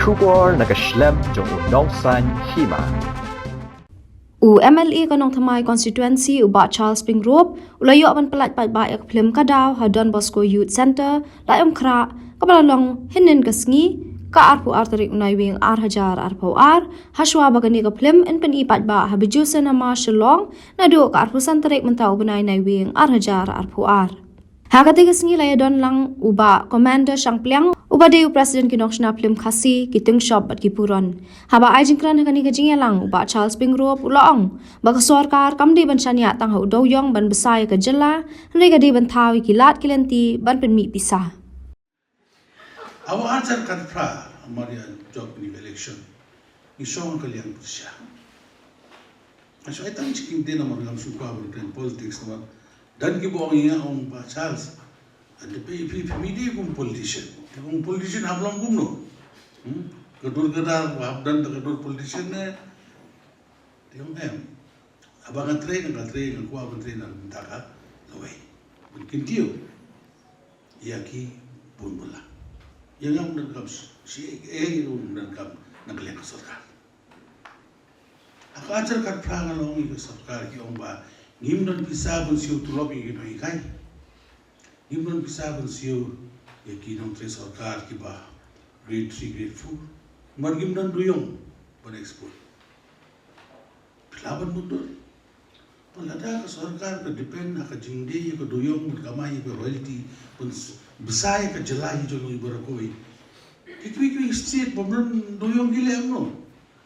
Shubor nakaslem jong nongsan Hima. MLA kanong Thamai constituency uba Charles Pingrop ulayo man palat patba ek Phlim kadaw ha Don Bosco Youth Center layom khra kabalalong hinin kasngi ka arpu artarik unai wing hajar arpau haswa bagani ka Phlim en pen ipat ba ha bijusa nama shalong na do ka arpu santarik mentau benai nai wing hajar arpu Hakati kasngi laya don lang uba Commander Shangpliang uba deu President kinong shna Phlim khasi kitung shop bat kipuron. Haba ajingkran hakani kajing lang uba Charles Pingrop ulaong baka sarkar kamdi ban Shaniah Tang ho Dewïong ban besai ka jela henry gadi ban thawi kilat kilenti ban pen mi pisah. Our answer kantra amaria job in election. Isong kaliang pusya. Aso itang chiking din amar lang suka in politics naman. Dan gibo ang iya ang Charles. At pimidi kung politician. Kung politician hablang gumno. Kadur kadar habdan ta kadur politician na. Tiyong abangan train ang kuha ang train ang bintaka. Laway. Kintiyo. Iyaki bunbula. Yang ang nagkam si yung nagkam nagliang sarkar. Ako ajar kat prangan ang ika sarkar ki ang ba Ngim don pisabon siyo tulog yung ginahikay. Ngim don pisabon siyo yung kinong tres sarkar ki ba grade 3, grade 4. Ngim don Dewïong pan-export. Pilaban mo doon. Palada ka sarkar ka depend ka jingde ka Dewïong kamay ka royalty besai ka jelai jo ibu rakoi. Kikwi state pabron Dewïong gile amno.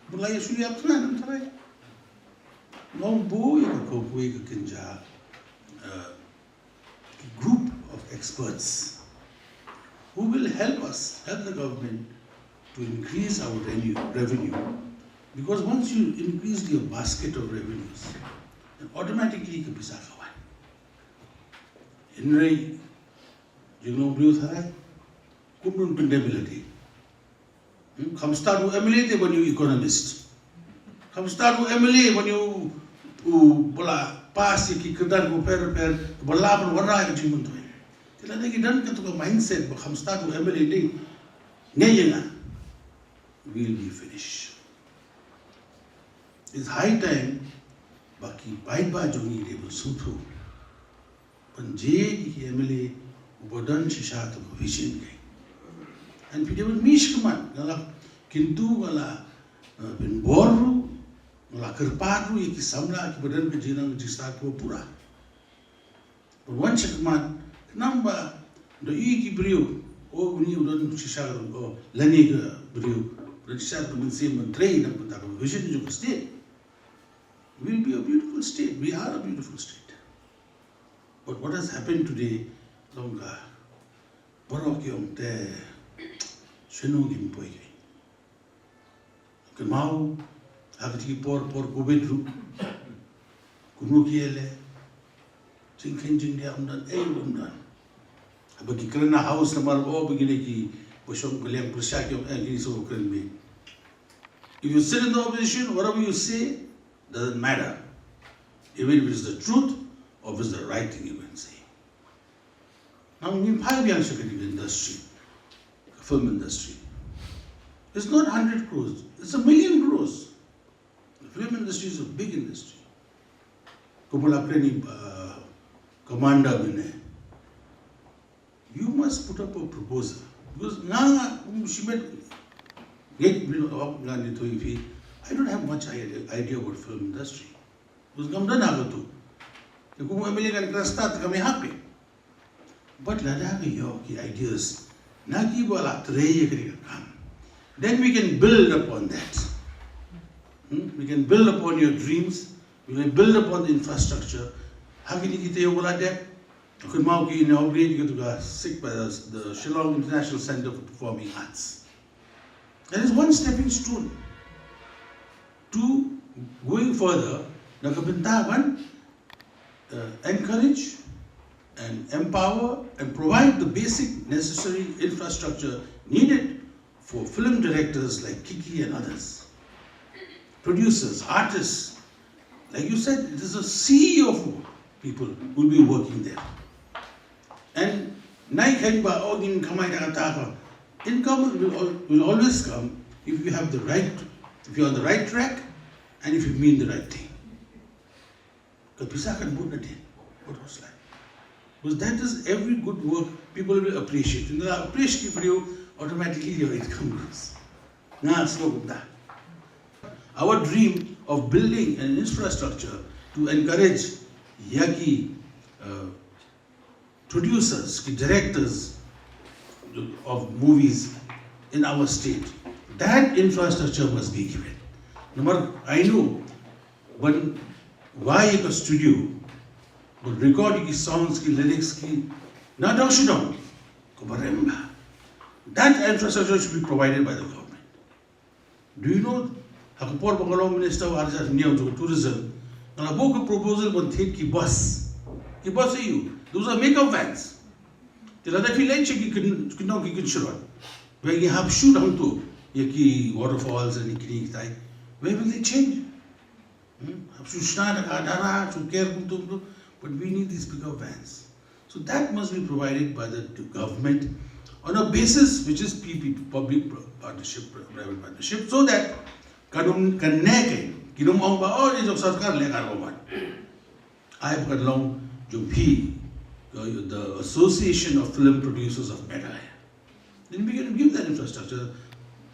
Mulai suya apna nantarai. Ngong boy ko kuwi ka kinja group of experts who will help the government to increase our revenue. Because once you increase your basket of revenues, then automatically ka bisa kawan. Henry jingong blue tharai kumrun pendability. Come start with MLA when you economist. Come start with MLA when you bola pas ki kedan ko per bola pun warna ka jimun tu. Tila lagi dan ka tu mindset ba come start with MLA ni ngayena will be finished. It's high time baki bait ba jongi de suthu. Panje ki MLA ubodan shisha tu vision kai. And people mish kaman ngala kintu ngala ben boru ngala kerpadu iki samla ki badan ke jinang jista ko pura. But one chakman namba do iki brio o uni udan shisha o lani ke brio register pun sim train na pun ta vision jo state will be a beautiful state. We are a beautiful state. But what has happened today longa borokyong te Ngim boy. Kemau agti por kubedru kunu kiele singkin dia undan undan abagi kerana house namar begini ki bosong kaliang persyak yung gini so keren me. If you sit in the opposition, whatever you say doesn't matter, even if it is the truth or if it's the right thing you can say. Now Ngim pai biang sekali industry, film industry. It's not 100 crores, it's 1 million crores. The film industry is a big industry. Kumala pleni commander bine. You must put up a proposal because she made I don't have much idea about film industry. Because gamdan agatu. Kumu emili kan start kami happy. But lada yo ki ideas. Naki wala treye kri kam. Then we can build upon that. We can build upon your dreams. We can build upon the infrastructure. Hakini kite yo wala dek. Kun mau ki inaugurate you to sick by the Shillong International Center for Performing Arts. That is one stepping stone to going further. Nakabintawan encourage and empower and provide the basic necessary infrastructure needed for film directors like Kiki and others, producers, artists. Like you said, it is a sea of people who will be working there. And income will always come if you have the right, if you're on the right track, and if you mean the right thing. Because that is every good work people will appreciate. And they appreciate for you, automatically your income grows. Our dream of building an infrastructure to encourage young producers, directors of movies in our state, that infrastructure must be given. I know when why a studio but recording songs, lyrics, not down. That infrastructure should be provided by the government. Do you know Hakapur Bangalore Minister of Tourism, and a book proposal will take bus. Bus are you. Those are makeup vans. The other Pyllait could not get sure. Where you have shoot on to Yaki waterfalls and Yaki type. Where will they change? But we need these bigger vans. So that must be provided by the government on a basis which is PPP, public partnership, private partnership, so that I have got along the Association of Film Producers of Meghalaya. Then we can give that infrastructure.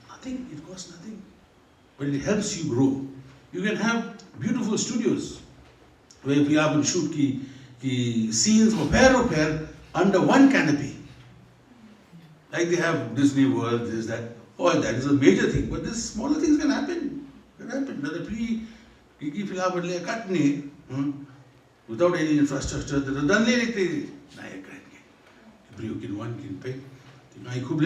Nothing, it costs nothing. But it helps you grow. You can have beautiful studios where we have to shoot scenes of pair under one canopy. Like they have Disney World, this, that. Oh, that is a major thing. But these smaller things can happen. Without any infrastructure, there are done one can pay. I could